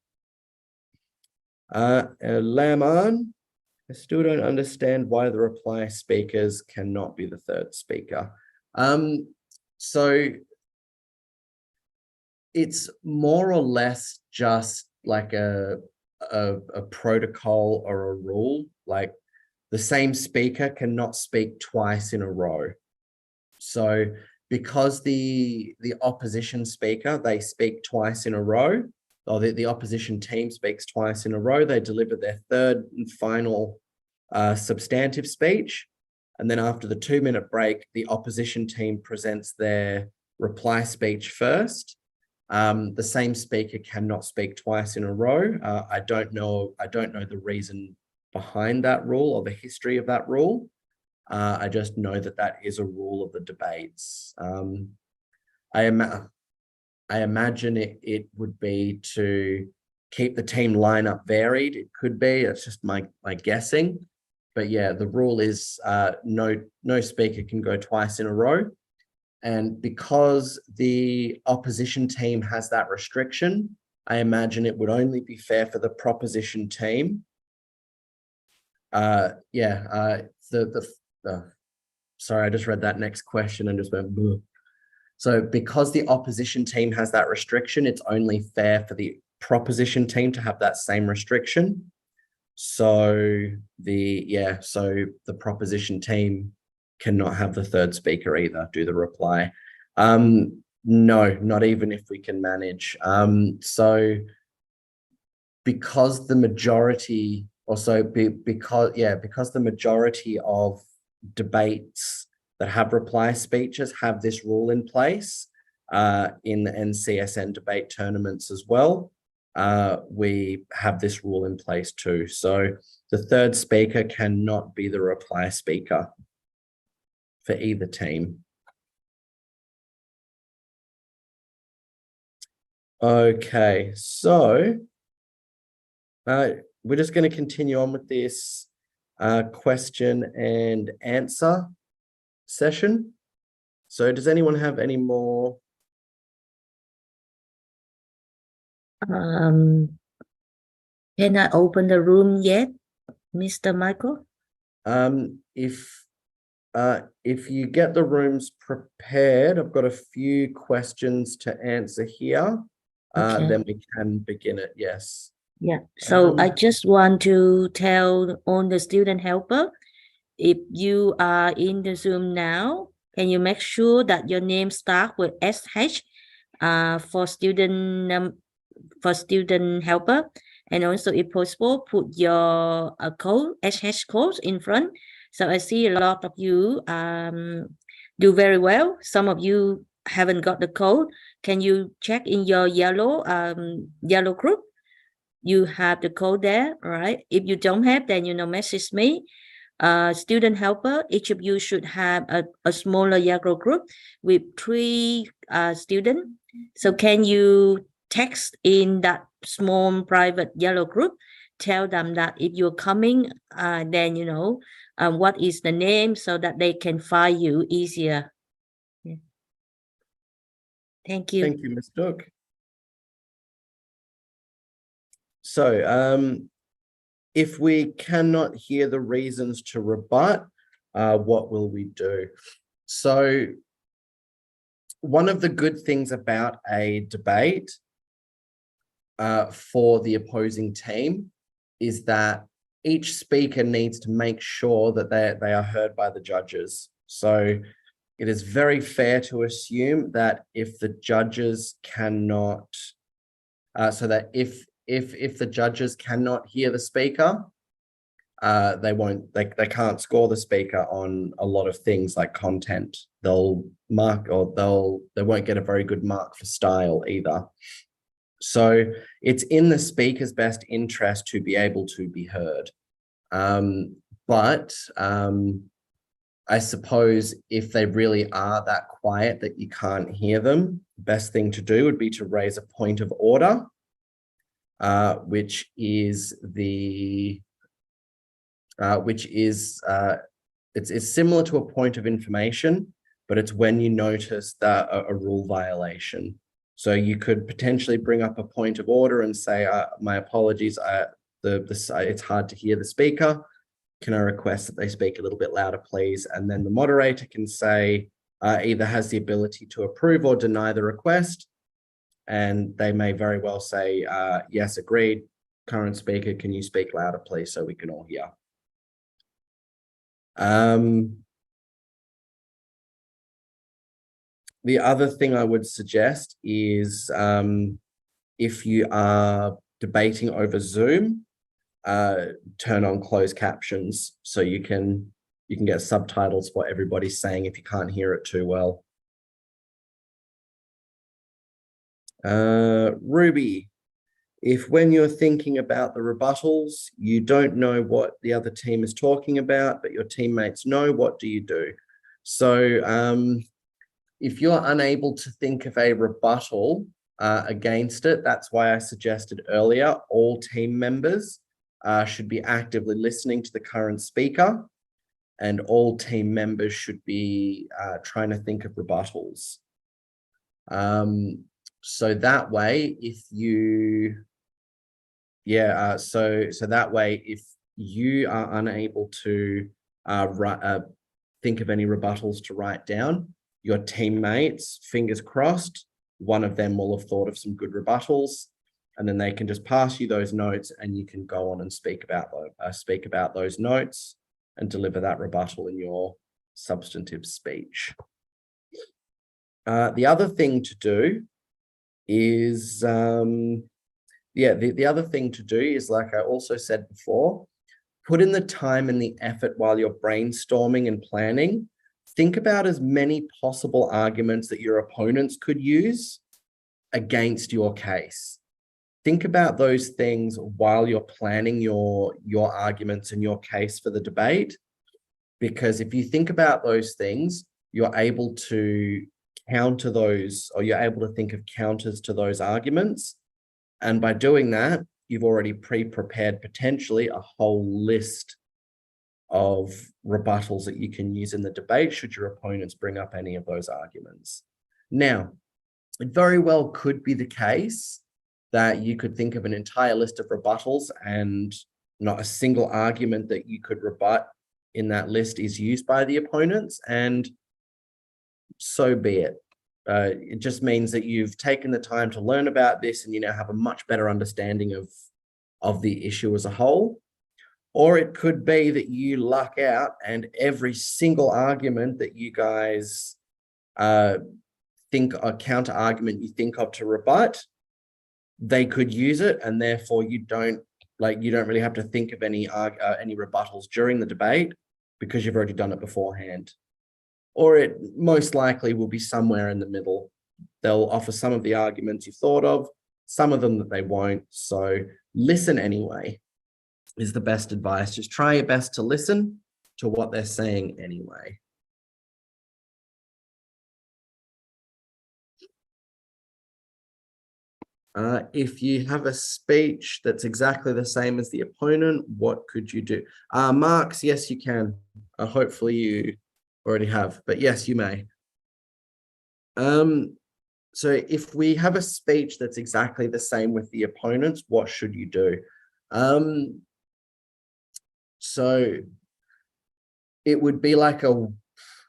Laman, I still don't understand why the reply speakers cannot be the third speaker. So it's more or less just like a protocol or a rule. Like the same speaker cannot speak twice in a row. So because the opposition speaker, they speak twice in a row, or the opposition team speaks twice in a row, they deliver their third and final substantive speech. And then after the 2-minute break, the opposition team presents their reply speech first. The same speaker cannot speak twice in a row. I don't know the reason behind that rule or the history of that rule. I just know that is a rule of the debates. I imagine it would be to keep the team lineup varied. It could be. It's just my guessing. But yeah, the rule is no speaker can go twice in a row. And because the opposition team has that restriction, I imagine it would only be fair for the proposition team. Sorry, I just read that next question and just went, bleh. So because the opposition team has that restriction, it's only fair for the proposition team to have that same restriction. So the proposition team cannot have the third speaker either, do the reply. No, not even if we can manage. So because the majority, because the majority of debates that have reply speeches have this rule in place, in the NCSN debate tournaments as well. We have this rule in place too. So the third speaker cannot be the reply speaker for either team. Okay, so we're just going to continue on with this question and answer session. So does anyone have any more? Can I open the room yet, Mr. Michael? If you get the rooms prepared, I've got a few questions to answer here. Okay. Then we can begin it. Yes. Yeah. So I just want to tell all the student helper, if you are in the Zoom now, can you make sure that your name starts with SH for student helper, and also if possible put your code SH code in front. So I see a lot of you do very well. Some of you haven't got the code. Can you check in your yellow group? You have the code there, right? If you don't have, then message me. Student helper, each of you should have a smaller yellow group with 3 students. So can you text in that small private yellow group, tell them that if you're coming, then what is the name, so that they can find you easier. Yeah. Thank you. Thank you, Ms. Duck. So if we cannot hear the reasons to rebut, what will we do? So one of the good things about a debate for the opposing team is that each speaker needs to make sure that they are heard by the judges. So it is very fair to assume that if the judges cannot, if the judges cannot hear the speaker, they can't score the speaker on a lot of things like content. They'll mark, or they won't get a very good mark for style either. So it's in the speaker's best interest to be able to be heard. But I suppose if they really are that quiet that you can't hear them, the best thing to do would be to raise a point of order, which is it's similar to a point of information, but it's when you notice that a rule violation. So you could potentially bring up a point of order and say, my apologies, it's hard to hear the speaker. Can I request that they speak a little bit louder, please? And then the moderator can say, either has the ability to approve or deny the request. And they may very well say, yes, agreed. Current speaker, can you speak louder, please, so we can all hear? The other thing I would suggest is if you are debating over Zoom, turn on closed captions so you can get subtitles what everybody's saying if you can't hear it too well. Ruby, if when you're thinking about the rebuttals, you don't know what the other team is talking about, but your teammates know, what do you do? So if you're unable to think of a rebuttal against it, that's why I suggested earlier, all team members should be actively listening to the current speaker, and all team members should be trying to think of rebuttals. So that way, if you, so that way, if you are unable to think of any rebuttals to write down, your teammates, fingers crossed, one of them will have thought of some good rebuttals, and then they can just pass you those notes, and you can go on and speak about those notes and deliver that rebuttal in your substantive speech. The other thing to do is, the other thing to do is, like I also said before, put in the time and the effort while you're brainstorming and planning think about as many possible arguments that your opponents could use against your case. Think about those things while you're planning your arguments and your case for the debate, because if you think about those things, you're able to counter those, or you're able to think of counters to those arguments. And by doing that, you've already pre-prepared potentially a whole list of rebuttals that you can use in the debate should your opponents bring up any of those arguments. Now, it very well could be the case that you could think of an entire list of rebuttals and not a single argument that you could rebut in that list is used by the opponents, and so be it. It just means that you've taken the time to learn about this and you now have a much better understanding of the issue as a whole. Or it could be that you luck out and every single argument that you guys think a counter argument you think of to rebut, they could use it, and therefore you don't really have to think of any rebuttals during the debate because you've already done it beforehand. Or it most likely will be somewhere in the middle. They'll offer some of the arguments you've thought of, some of them that they won't. So listen anyway is the best advice. Just try your best to listen to what they're saying anyway. If you have a speech that's exactly the same as the opponent, what could you do? Marks, yes, you can. Hopefully you already have, but yes, you may. So if we have a speech that's exactly the same with the opponents, what should you do? So it would be like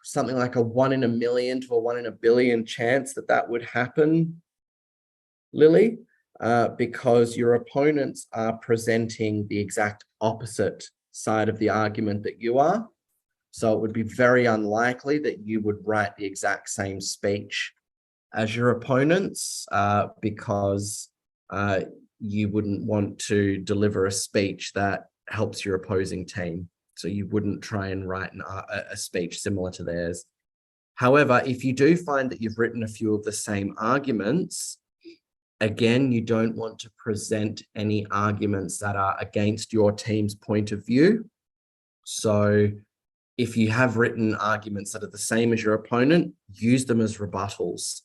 something like a 1 in a million to a 1 in a billion chance that would happen, Lily, because your opponents are presenting the exact opposite side of the argument that you are. So it would be very unlikely that you would write the exact same speech as your opponents, because you wouldn't want to deliver a speech that helps your opposing team. So you wouldn't try and write a speech similar to theirs. However, if you do find that you've written a few of the same arguments, again, you don't want to present any arguments that are against your team's point of view. So if you have written arguments that are the same as your opponent, use them as rebuttals.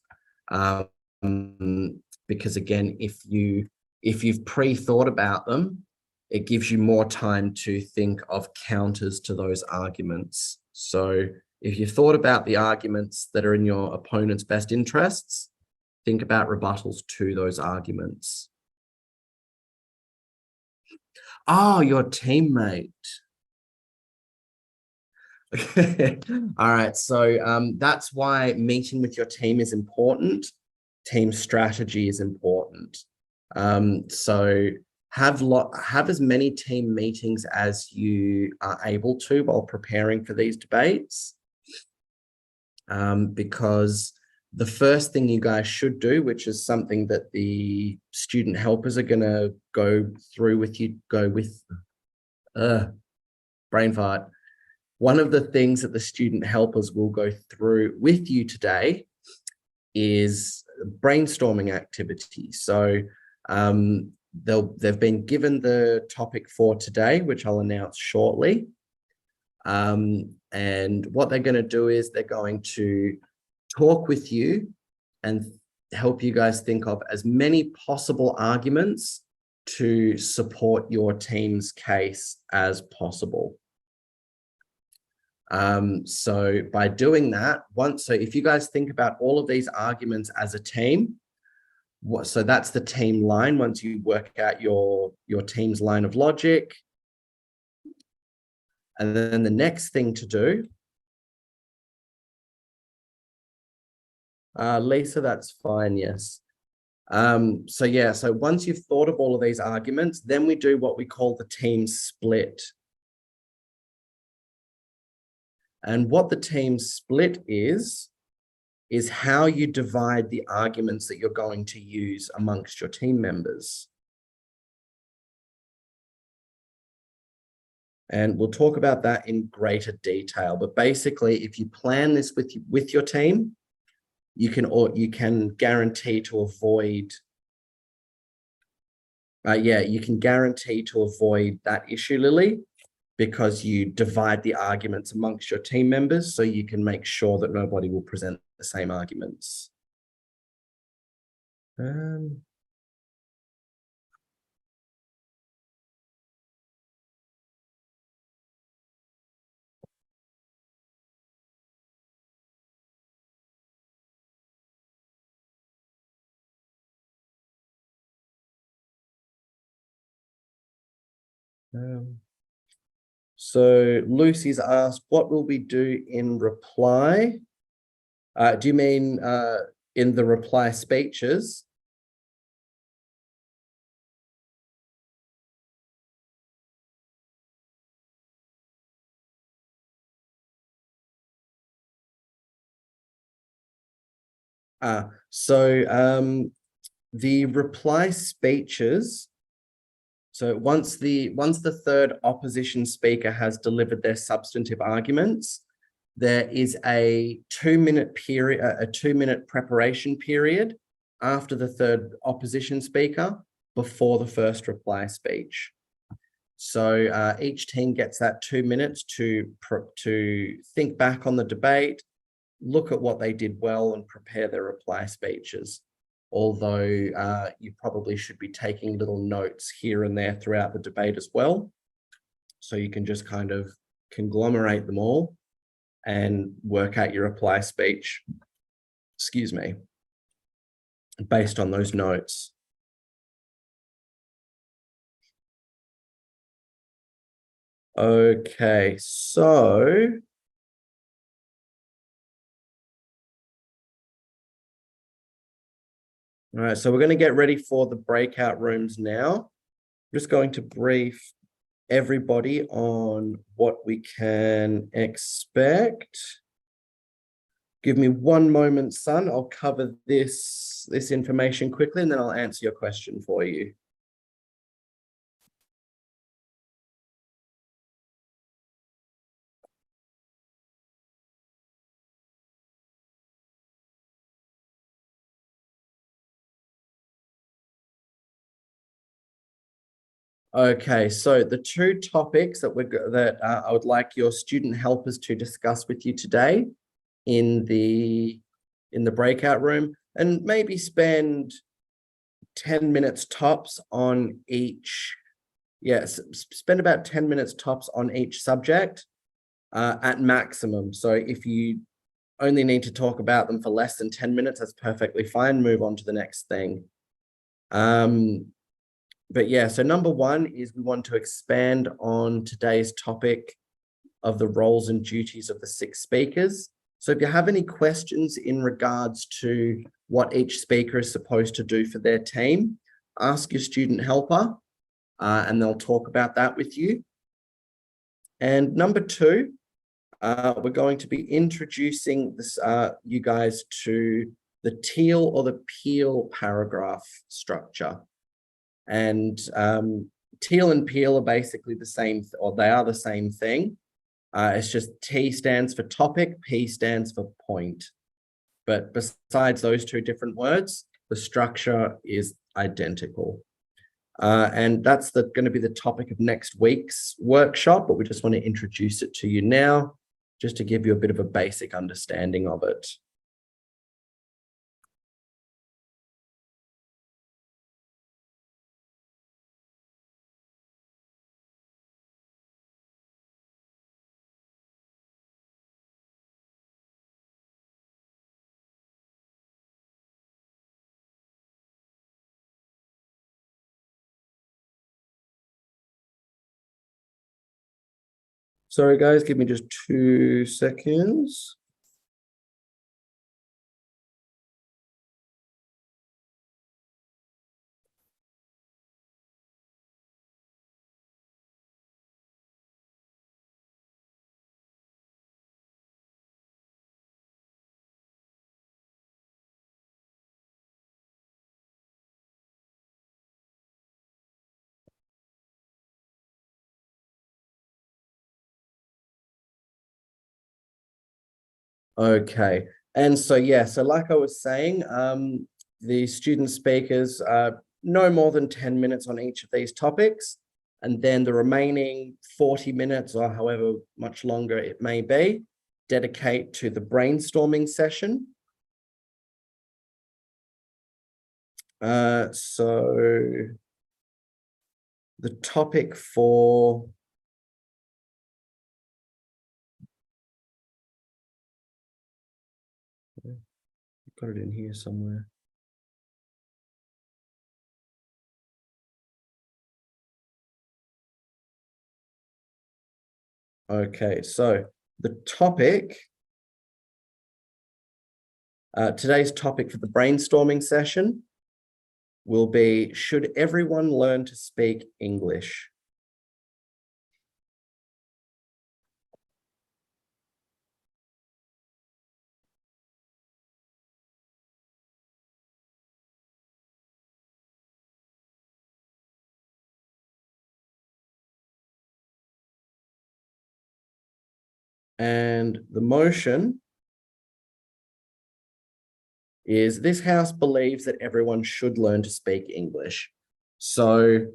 Because again, if you've pre-thought about them, it gives you more time to think of counters to those arguments. So if you've thought about the arguments that are in your opponent's best interests, think about rebuttals to those arguments. Oh, your teammate. All right, so that's why meeting with your team is important. Team strategy is important. So have as many team meetings as you are able to while preparing for these debates, because the first thing you guys should do, which is something that the student helpers are going to go with, brain fart. One of the things that the student helpers will go through with you today is brainstorming activities. So they've been given the topic for today, which I'll announce shortly. And what they're going to do is they're going to talk with you and help you guys think of as many possible arguments to support your team's case as possible. So by doing that, so if you guys think about all of these arguments as a team, so that's the team line. Once you work out your team's line of logic, and then the next thing to do, Lisa, that's fine, yes. So once you've thought of all of these arguments, then we do what we call the team split. And what the team split is how you divide the arguments that you're going to use amongst your team members. And we'll talk about that in greater detail. But basically, if you plan this with your team, you can guarantee to avoid you can guarantee to avoid that issue, Lily, because you divide the arguments amongst your team members, so you can make sure that nobody will present the same arguments. So Lucy's asked, what will we do in reply? Do you mean in the reply speeches? The reply speeches. So once the third opposition speaker has delivered their substantive arguments, there is a 2-minute period, a 2-minute preparation period after the third opposition speaker before the first reply speech. So each team gets that 2 minutes to think back on the debate, look at what they did well, and prepare their reply speeches. Although you probably should be taking little notes here and there throughout the debate as well. So you can just kind of conglomerate them all and work out your reply speech, excuse me, based on those notes. Okay, so all right, so we're going to get ready for the breakout rooms now. I'm just going to brief everybody on what we can expect. Give me one moment, son. I'll cover this information quickly, and then I'll answer your question for you. Okay, so the two topics that I would like your student helpers to discuss with you today in the breakout room, and maybe spend 10 minutes tops on each. Yes, spend about 10 minutes tops on each subject at maximum. So if you only need to talk about them for less than 10 minutes, that's perfectly fine. Move on to the next thing. But yeah, so number one is we want to expand on today's topic of the roles and duties of the 6 speakers. So if you have any questions in regards to what each speaker is supposed to do for their team, ask your student helper and they'll talk about that with you. And number two, we're going to be introducing this, you guys to the Teal or the Peel paragraph structure. And Teal and Peel are basically the same, or they are the same thing. It's just T stands for topic, P stands for point. But besides those two different words, the structure is identical. And that's going to be the topic of next week's workshop, but we just want to introduce it to you now, just to give you a bit of a basic understanding of it. Sorry, guys, give me just 2 seconds. Okay. And so, yeah, so like I was saying, the student speakers no more than 10 minutes on each of these topics. And then the remaining 40 minutes or however much longer it may be, dedicate to the brainstorming session. So the topic for got it in here somewhere. Okay, so the topic, today's topic for the brainstorming session will be, should everyone learn to speak English? And the motion is, this house believes that everyone should learn to speak English. So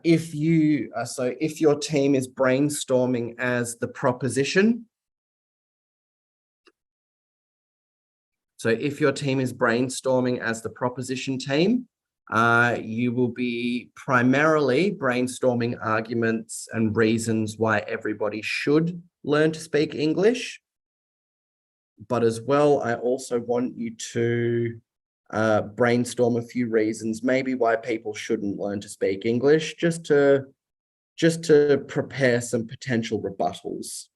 if your team is brainstorming as the proposition, so if your team is brainstorming as the proposition team, you will be primarily brainstorming arguments and reasons why everybody should learn to speak English. But as well, I also want you to brainstorm a few reasons, maybe why people shouldn't learn to speak English, just to prepare some potential rebuttals.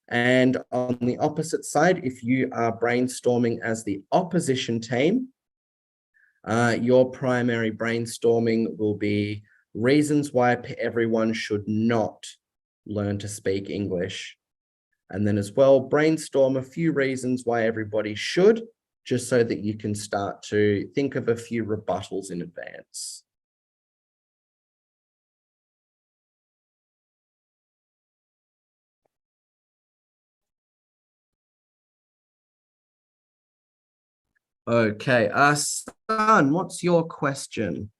And on the opposite side, if you are brainstorming as the opposition team, your primary brainstorming will be reasons why everyone should not learn to speak English. And then as well, brainstorm a few reasons why everybody should, just so that you can start to think of a few rebuttals in advance. Okay, Sun, what's your question?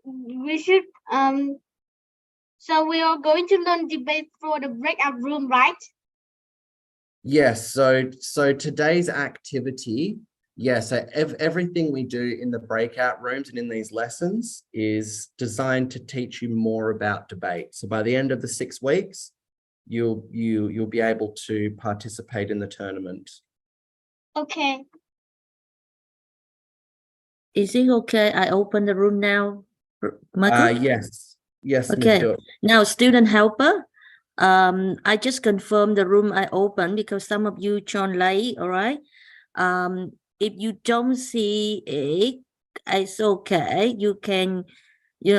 We should so we are going to learn debate for the breakout room, right? Yes, so today's activity, so everything we do in the breakout rooms and in these lessons is designed to teach you more about debate. So by the end of the 6 weeks, you'll be able to participate in the tournament. Okay. Is it okay? I open the room now, Michael? Yes, Okay. Ms. Doyle. Now, student helper, I just confirmed the room I opened because some of you joined late, all right? If you don't see it, it's okay. You can,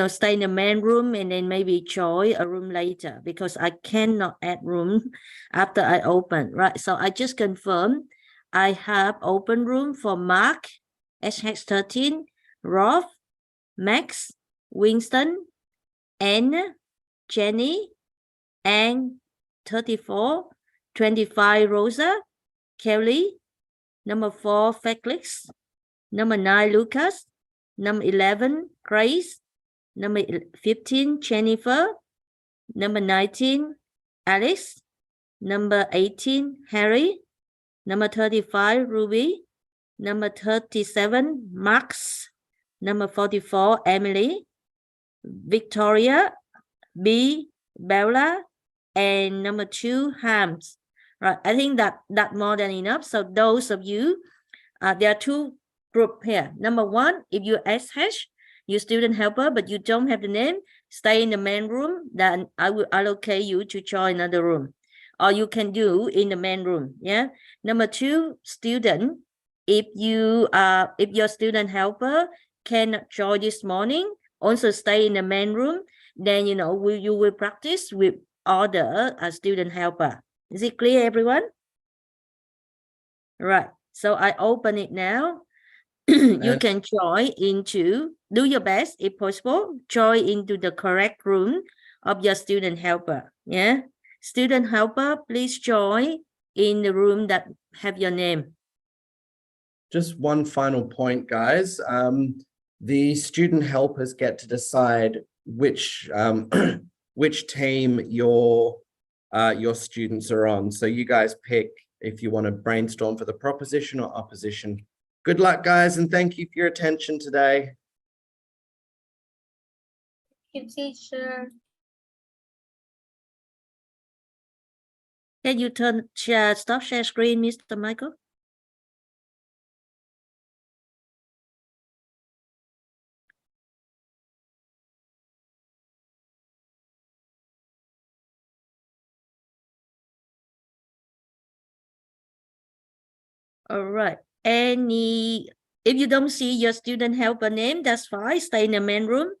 stay in the main room and then maybe join a room later because I cannot add room after I open, right? So I just confirmed I have open room for Mark, SH13, Rolf, Max, Winston, Anne, Jenny, and 34, 25, Rosa, Kelly, number 4, Felix, number 9, Lucas, number 11, Grace, number 15, Jennifer, number 19, Alice, number 18, Harry, number 35, Ruby, number 37, Max, number 44, Emily, Victoria, B, Bella, and number 2, Hams. Right, I think that more than enough. So those of you, there are 2 groups here. Number 1, if you're SH, you student helper, but you don't have the name, stay in the main room, then I will allocate you to join another room. Or you can do in the main room, yeah? Number 2, student, if your student helper cannot join this morning, also stay in the main room, then, you will practice with other student helper. Is it clear, everyone? Right, so I open it now. You And- can join into, do your best if possible, join into the correct room of your student helper. Yeah. Student helper, please join in the room that have your name. Just one final point, guys. The student helpers get to decide which which team your students are on. So you guys pick if you want to brainstorm for the proposition or opposition. Good luck, guys, and thank you for your attention today. You teacher. Can you stop share screen, Mr. Michael? All right. If you don't see your student helper name, that's fine. Stay in the main room.